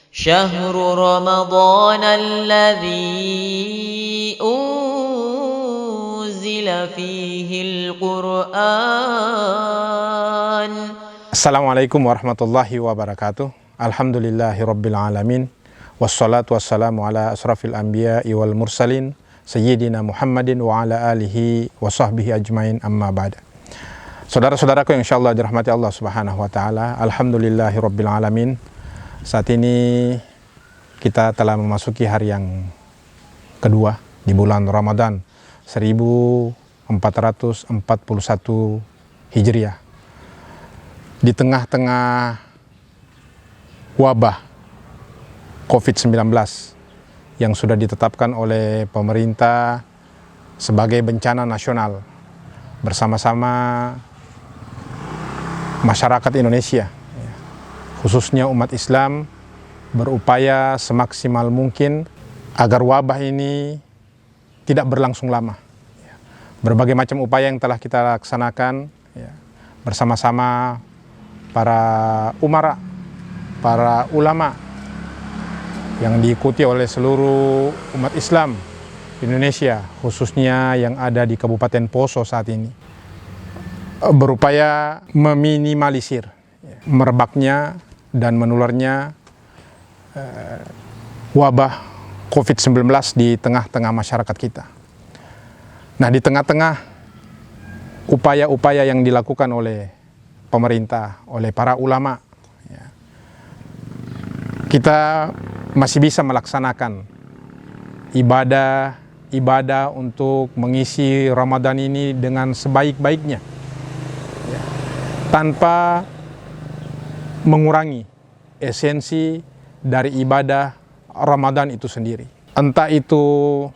شهر رمضان الذي أنزل فيه القرآن. Assalamualaikum warahmatullahi wabarakatuh. Alhamdulillahi rabbil alamin. Wassalatu wassalamu ala asrafil anbiya'i wal mursalin Sayyidina Muhammadin wa ala alihi wa sahbihi ajmain, amma ba'da. Saudara-saudaraku yang insyaallah dirahmati Allah subhanahu wa ta'ala, Alhamdulillahi rabbil alamin. Saat ini kita telah memasuki hari yang kedua di bulan Ramadan 1441 Hijriah. Di tengah-tengah wabah COVID-19 yang sudah ditetapkan oleh pemerintah sebagai bencana nasional, bersama-sama masyarakat Indonesia, khususnya umat Islam, berupaya semaksimal mungkin agar wabah ini tidak berlangsung lama. Berbagai macam upaya yang telah kita laksanakan bersama-sama para umara, para ulama yang diikuti oleh seluruh umat Islam di Indonesia, khususnya yang ada di Kabupaten Poso saat ini, berupaya meminimalisir merebaknya dan menularnya wabah COVID-19 di tengah-tengah masyarakat kita. Nah, di tengah-tengah upaya-upaya yang dilakukan oleh pemerintah, oleh para ulama, kita masih bisa melaksanakan ibadah untuk mengisi Ramadan ini dengan sebaik-baiknya, tanpa mengurangi esensi dari ibadah Ramadan itu sendiri. Entah itu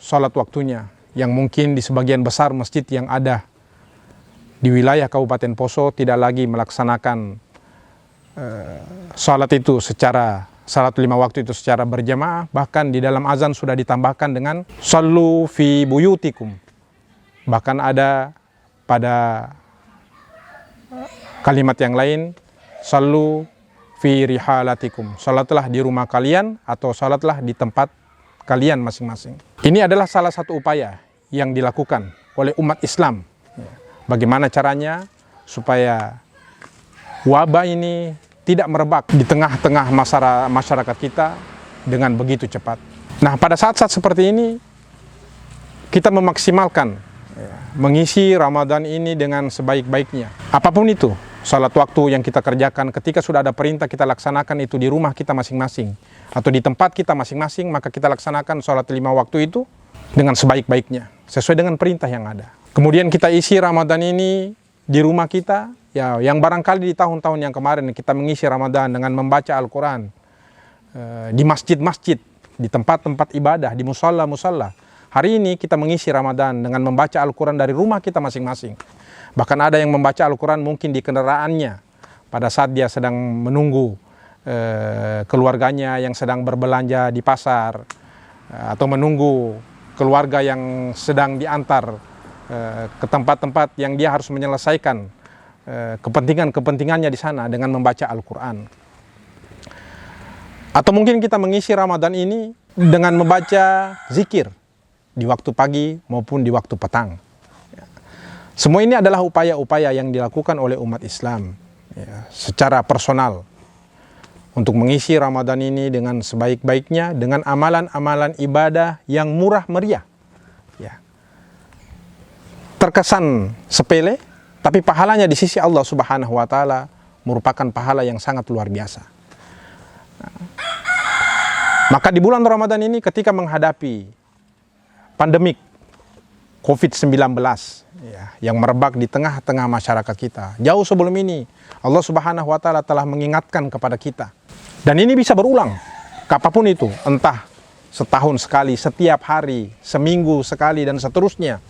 sholat waktunya, yang mungkin di sebagian besar masjid yang ada di wilayah Kabupaten Poso tidak lagi melaksanakan sholat 5 waktu itu secara berjamaah, bahkan di dalam azan sudah ditambahkan dengan sallu fi buyutikum. Bahkan ada pada kalimat yang lain, sallu fi rihalatikum, salatlah di rumah kalian atau salatlah di tempat kalian masing-masing. Ini adalah salah satu upaya yang dilakukan oleh umat Islam. Bagaimana caranya supaya wabah ini tidak merebak di tengah-tengah masyarakat kita dengan begitu cepat. Nah, pada saat-saat seperti ini kita memaksimalkan mengisi Ramadan ini dengan sebaik-baiknya. Apapun itu, salat waktu yang kita kerjakan, ketika sudah ada perintah kita laksanakan itu di rumah kita masing-masing atau di tempat kita masing-masing, maka kita laksanakan salat 5 waktu itu dengan sebaik-baiknya, sesuai dengan perintah yang ada. Kemudian kita isi Ramadan ini di rumah kita, yang barangkali di tahun-tahun yang kemarin kita mengisi Ramadan dengan membaca Al-Quran di masjid-masjid, di tempat-tempat ibadah, di musalla-musalla. Hari ini kita mengisi Ramadan dengan membaca Al-Quran dari rumah kita masing-masing. Bahkan ada yang membaca Al-Quran mungkin di kendaraannya pada saat dia sedang menunggu keluarganya yang sedang berbelanja di pasar, atau menunggu keluarga yang sedang diantar ke tempat-tempat yang dia harus menyelesaikan kepentingannya di sana dengan membaca Al-Quran. Atau mungkin kita mengisi Ramadan ini dengan membaca zikir di waktu pagi maupun di waktu petang. Semua ini adalah upaya-upaya yang dilakukan oleh umat Islam secara personal untuk mengisi Ramadan ini dengan sebaik-baiknya, dengan amalan-amalan ibadah yang murah meriah. Terkesan sepele, tapi pahalanya di sisi Allah Subhanahu wa Ta'ala merupakan pahala yang sangat luar biasa. Maka di bulan Ramadan ini, ketika menghadapi pandemik COVID-19 yang merebak di tengah-tengah masyarakat kita, jauh sebelum ini Allah Subhanahu wa Ta'ala telah mengingatkan kepada kita, dan ini bisa berulang kapanpun itu, entah setahun sekali, setiap hari, seminggu sekali, dan seterusnya.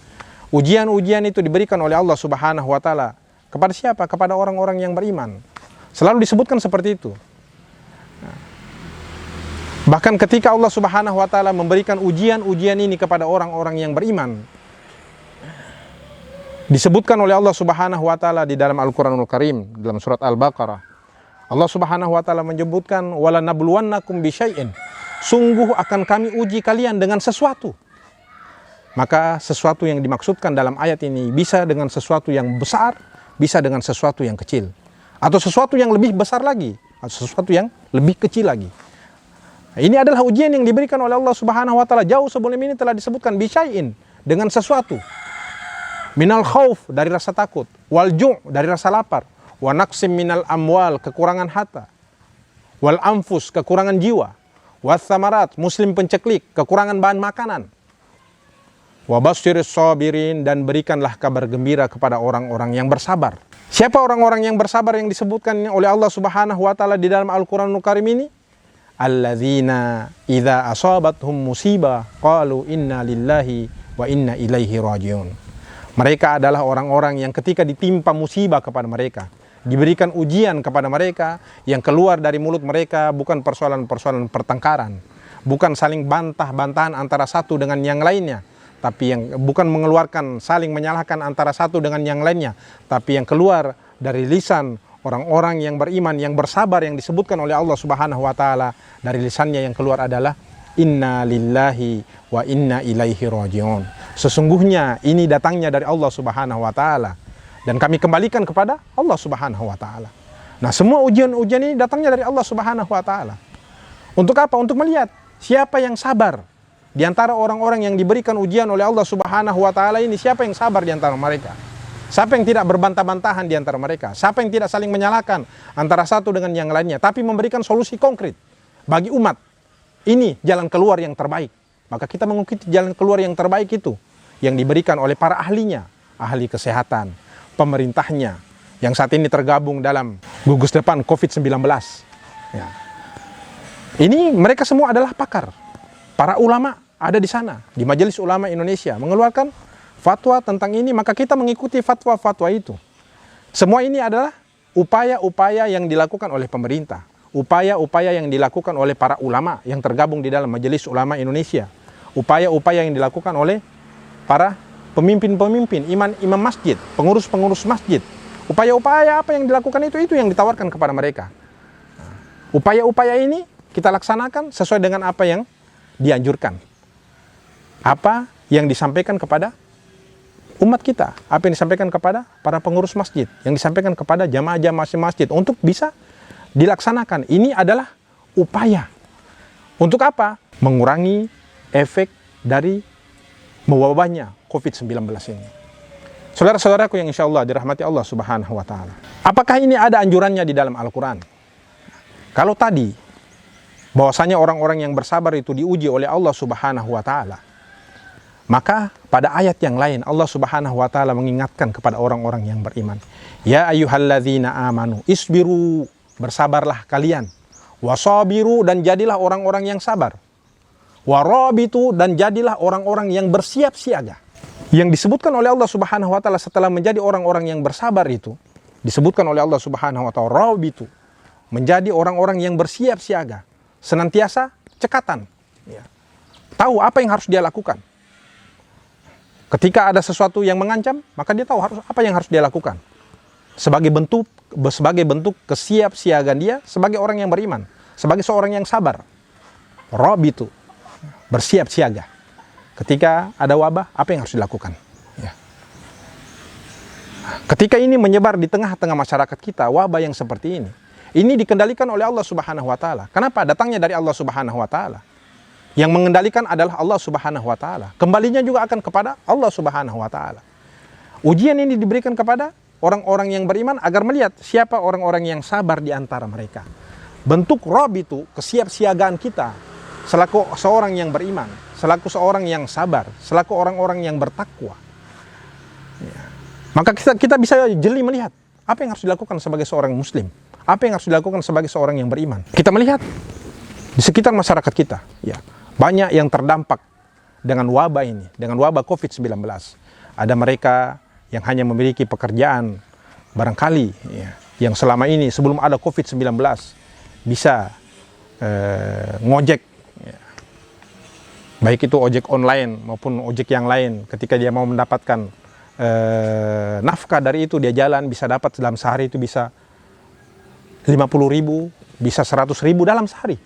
Ujian-ujian itu diberikan oleh Allah Subhanahu wa Ta'ala kepada siapa? Kepada orang-orang yang beriman. Selalu disebutkan seperti itu. Bahkan ketika Allah Subhanahu wa Ta'ala memberikan ujian-ujian ini kepada orang-orang yang beriman, disebutkan oleh Allah Subhanahu wa Ta'ala di dalam Al-Quranul Karim, dalam surat Al-Baqarah, Allah Subhanahu wa taala menyebutkan wala nabluwannakum bisyai'in. Sungguh akan kami uji kalian dengan sesuatu. Maka sesuatu yang dimaksudkan dalam ayat ini bisa dengan sesuatu yang besar, bisa dengan sesuatu yang kecil, atau sesuatu yang lebih besar lagi, atau sesuatu yang lebih kecil lagi. Ini adalah ujian yang diberikan oleh Allah Subhanahu wa taala. Jauh sebelum ini telah disebutkan bisyai'in, dengan sesuatu. Minal khauf, dari rasa takut, wal ju', dari rasa lapar, wa naqsim minal amwal, kekurangan harta, wal anfus, kekurangan jiwa, was samarat, muslim penceklik, kekurangan bahan makanan, wa basyiris sabirin, dan berikanlah kabar gembira kepada orang-orang yang bersabar. Siapa orang-orang yang bersabar yang disebutkan oleh Allah Subhanahu wa taala di dalam Al-Qur'anul Karim ini? Alladzina idza asabathum musibah qalu inna lillahi wa inna ilaihi rajiun. Mereka adalah orang-orang yang ketika ditimpa musibah kepada mereka, diberikan ujian kepada mereka, yang keluar dari mulut mereka bukan persoalan-persoalan pertengkaran, bukan saling bantah-bantahan antara satu dengan yang lainnya, tapi yang bukan mengeluarkan saling menyalahkan antara satu dengan yang lainnya, tapi yang keluar dari lisan orang-orang yang beriman, yang bersabar, yang disebutkan oleh Allah Subhanahu wa taala, dari lisannya yang keluar adalah inna lillahi wa inna ilaihi rajiun. Sesungguhnya ini datangnya dari Allah Subhanahu wa taala, dan kami kembalikan kepada Allah Subhanahu wa taala. Nah, semua ujian-ujian ini datangnya dari Allah Subhanahu wa taala. Untuk apa? Untuk melihat siapa yang sabar di antara orang-orang yang diberikan ujian oleh Allah Subhanahu wa taala ini, siapa yang sabar di antara mereka? Siapa yang tidak berbantah-bantahan di antara mereka? Siapa yang tidak saling menyalahkan antara satu dengan yang lainnya, tapi memberikan solusi konkret bagi umat? Ini jalan keluar yang terbaik. Maka kita mengikuti jalan keluar yang terbaik itu, yang diberikan oleh para ahlinya, ahli kesehatan, pemerintahnya, yang saat ini tergabung dalam gugus depan COVID-19. Ya. Ini mereka semua adalah pakar. Para ulama ada di sana, di Majelis Ulama Indonesia, mengeluarkan fatwa tentang ini, maka kita mengikuti fatwa-fatwa itu. Semua ini adalah upaya-upaya yang dilakukan oleh pemerintah, upaya-upaya yang dilakukan oleh para ulama yang tergabung di dalam Majelis Ulama Indonesia, upaya-upaya yang dilakukan oleh para pemimpin-pemimpin, imam masjid, pengurus-pengurus masjid. Upaya-upaya apa yang dilakukan itu yang ditawarkan kepada mereka. Upaya-upaya ini kita laksanakan sesuai dengan apa yang dianjurkan, apa yang disampaikan kepada umat kita, apa yang disampaikan kepada para pengurus masjid, yang disampaikan kepada jamaah-jamaah masjid untuk bisa dilaksanakan. Ini adalah upaya. Untuk apa? Mengurangi efek dari mewabahnya COVID-19 ini. Saudara-saudaraku yang insya Allah dirahmati Allah Subhanahu wa ta'ala. Apakah ini ada anjurannya di dalam Al-Quran? Kalau tadi bahwasanya orang-orang yang bersabar itu diuji oleh Allah Subhanahu wa ta'ala, maka pada ayat yang lain Allah Subhanahu wa ta'ala mengingatkan kepada orang-orang yang beriman. Ya ayyuhalladzina amanu isbiru, bersabarlah kalian. Wasabiru, dan jadilah orang-orang yang sabar. Warabitu, dan jadilah orang-orang yang bersiap siaga. Yang disebutkan oleh Allah Subhanahu wa ta'ala setelah menjadi orang-orang yang bersabar itu, disebutkan oleh Allah Subhanahu wa ta'ala rabitu, menjadi orang-orang yang bersiap siaga, senantiasa cekatan, ya. Tahu apa yang harus dia lakukan. Ketika ada sesuatu yang mengancam, maka dia tahu apa yang harus dia lakukan. Sebagai bentuk kesiapsiagaan dia sebagai orang yang beriman, sebagai seorang yang sabar. Rabitu, bersiap siaga. Ketika ada wabah, apa yang harus dilakukan? Ya. Ketika ini menyebar di tengah-tengah masyarakat kita, wabah yang seperti ini dikendalikan oleh Allah Subhanahu wa ta'ala. Kenapa? Datangnya dari Allah Subhanahu wa ta'ala. Yang mengendalikan adalah Allah Subhanahu wa ta'ala. Kembalinya juga akan kepada Allah Subhanahu wa ta'ala. Ujian ini diberikan kepada orang-orang yang beriman agar melihat siapa orang-orang yang sabar di antara mereka. Bentuk rob itu kesiapsiagaan kita selaku seorang yang beriman, selaku seorang yang sabar, selaku orang-orang yang bertakwa. Ya. Maka kita bisa jeli melihat apa yang harus dilakukan sebagai seorang muslim, apa yang harus dilakukan sebagai seorang yang beriman. Kita melihat di sekitar masyarakat kita, ya, banyak yang terdampak dengan wabah ini, dengan wabah COVID-19. Ada mereka yang hanya memiliki pekerjaan barangkali, ya, yang selama ini sebelum ada COVID-19 bisa ngojek, ya. Baik itu ojek online maupun ojek yang lain. Ketika dia mau mendapatkan nafkah dari itu, dia jalan bisa dapat dalam sehari itu bisa 50.000, bisa 100.000 dalam sehari.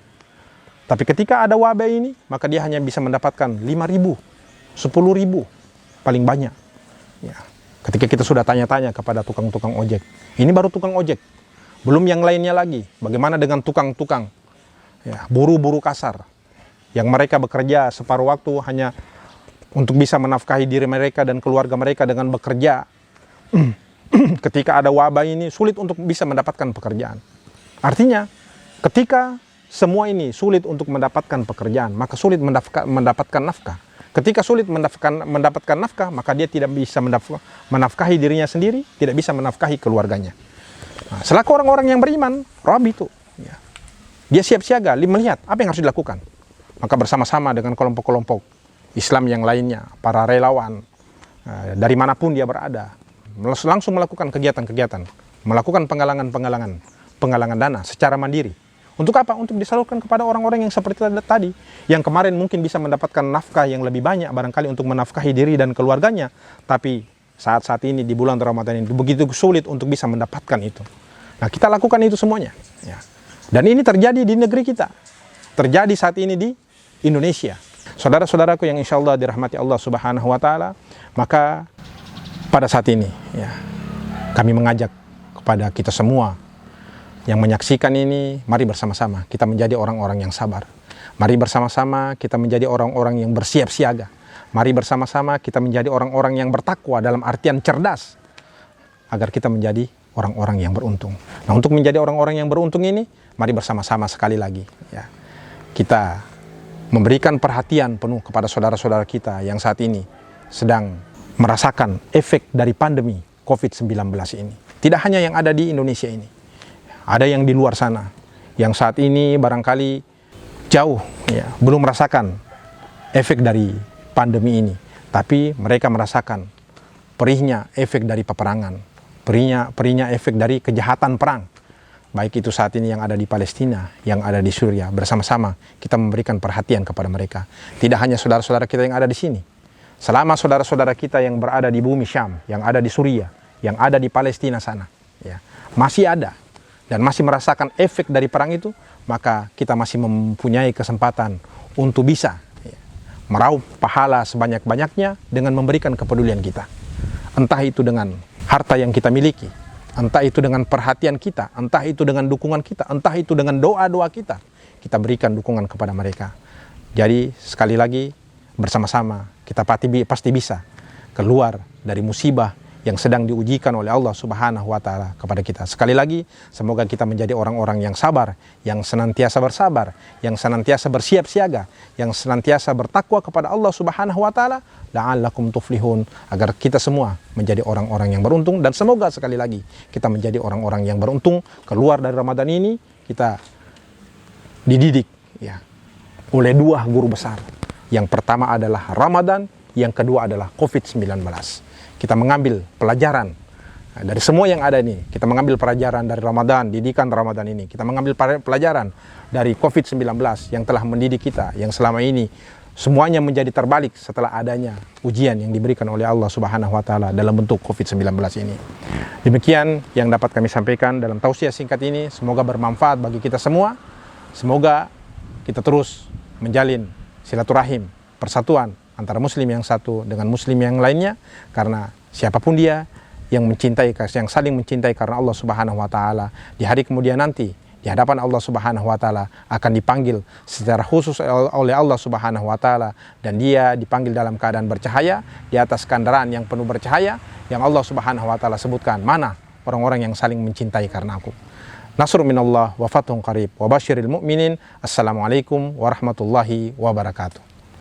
Tapi ketika ada wabah ini, maka dia hanya bisa mendapatkan 5.000, 10.000, paling banyak. Ya. Ketika kita sudah tanya-tanya kepada tukang-tukang ojek, ini baru tukang ojek, belum yang lainnya lagi. Bagaimana dengan tukang-tukang, ya, buruh-buruh kasar, yang mereka bekerja separuh waktu hanya untuk bisa menafkahi diri mereka dan keluarga mereka dengan bekerja. Ketika ada wabah ini, sulit untuk bisa mendapatkan pekerjaan. Artinya, ketika semua ini sulit untuk mendapatkan pekerjaan, maka sulit mendapatkan nafkah. Ketika sulit mendapatkan nafkah, maka dia tidak bisa menafkahi dirinya sendiri, tidak bisa menafkahi keluarganya. Nah, selaku orang-orang yang beriman, Rabi itu, ya, dia siap siaga melihat apa yang harus dilakukan. Maka bersama-sama dengan kelompok-kelompok Islam yang lainnya, para relawan, dari manapun dia berada, langsung melakukan kegiatan-kegiatan, melakukan penggalangan dana secara mandiri. Untuk apa? Untuk disalurkan kepada orang-orang yang seperti tadi, yang kemarin mungkin bisa mendapatkan nafkah yang lebih banyak, barangkali untuk menafkahi diri dan keluarganya, tapi saat-saat ini di bulan Ramadan ini begitu sulit untuk bisa mendapatkan itu. Nah, kita lakukan itu semuanya. Ya. Dan ini terjadi di negeri kita, terjadi saat ini di Indonesia. Saudara-saudaraku yang insya Allah dirahmati Allah Subhanahu wa Ta'ala, maka pada saat ini, ya, kami mengajak kepada kita semua yang menyaksikan ini, mari bersama-sama kita menjadi orang-orang yang sabar. Mari bersama-sama kita menjadi orang-orang yang bersiap siaga. Mari bersama-sama kita menjadi orang-orang yang bertakwa dalam artian cerdas, agar kita menjadi orang-orang yang beruntung. Nah, untuk menjadi orang-orang yang beruntung ini, mari bersama-sama sekali lagi, ya, kita memberikan perhatian penuh kepada saudara-saudara kita yang saat ini sedang merasakan efek dari pandemi COVID-19 ini. Tidak hanya yang ada di Indonesia ini, ada yang di luar sana, yang saat ini barangkali jauh, ya, belum merasakan efek dari pandemi ini. Tapi mereka merasakan perihnya efek dari peperangan, perihnya efek dari kejahatan perang. Baik itu saat ini yang ada di Palestina, yang ada di Suriah, bersama-sama kita memberikan perhatian kepada mereka. Tidak hanya saudara-saudara kita yang ada di sini. Selama saudara-saudara kita yang berada di bumi Syam, yang ada di Suriah, yang ada di Palestina sana, ya, masih ada dan masih merasakan efek dari perang itu, maka kita masih mempunyai kesempatan untuk bisa, ya, meraup pahala sebanyak-banyaknya dengan memberikan kepedulian kita. Entah itu dengan harta yang kita miliki, entah itu dengan perhatian kita, entah itu dengan dukungan kita, entah itu dengan doa-doa kita berikan dukungan kepada mereka. Jadi sekali lagi, bersama-sama kita pasti bisa keluar dari musibah yang sedang diujikan oleh Allah Subhanahu wa Ta'ala kepada kita. Sekali lagi, semoga kita menjadi orang-orang yang sabar, yang senantiasa bersabar, yang senantiasa bersiap siaga, yang senantiasa bertakwa kepada Allah Subhanahu wa Ta'ala, la'allakum tuflihun, agar kita semua menjadi orang-orang yang beruntung. Dan semoga sekali lagi kita menjadi orang-orang yang beruntung, keluar dari Ramadan ini kita dididik, ya, oleh dua guru besar. Yang pertama adalah Ramadan, yang kedua adalah COVID-19. Kita mengambil pelajaran dari semua yang ada ini. Kita mengambil pelajaran dari Ramadan, didikan Ramadan ini. Kita mengambil pelajaran dari COVID-19 yang telah mendidik kita, yang selama ini semuanya menjadi terbalik setelah adanya ujian yang diberikan oleh Allah Subhanahu wa Ta'ala dalam bentuk COVID-19 ini. Demikian yang dapat kami sampaikan dalam tausiah singkat ini. Semoga bermanfaat bagi kita semua. Semoga kita terus menjalin silaturahim, persatuan antara muslim yang satu dengan muslim yang lainnya, karena siapapun dia yang mencintai, yang saling mencintai karena Allah Subhanahu wa Ta'ala, di hari kemudian nanti di hadapan Allah Subhanahu wa Ta'ala akan dipanggil secara khusus oleh Allah Subhanahu wa Ta'ala, dan dia dipanggil dalam keadaan bercahaya di atas kendaraan yang penuh bercahaya, yang Allah Subhanahu wa Ta'ala sebutkan, mana orang-orang yang saling mencintai karena aku. Nasrun minallah wa fathun qarib wa basyiril mu'minin. Assalamualaikum warahmatullahi wabarakatuh.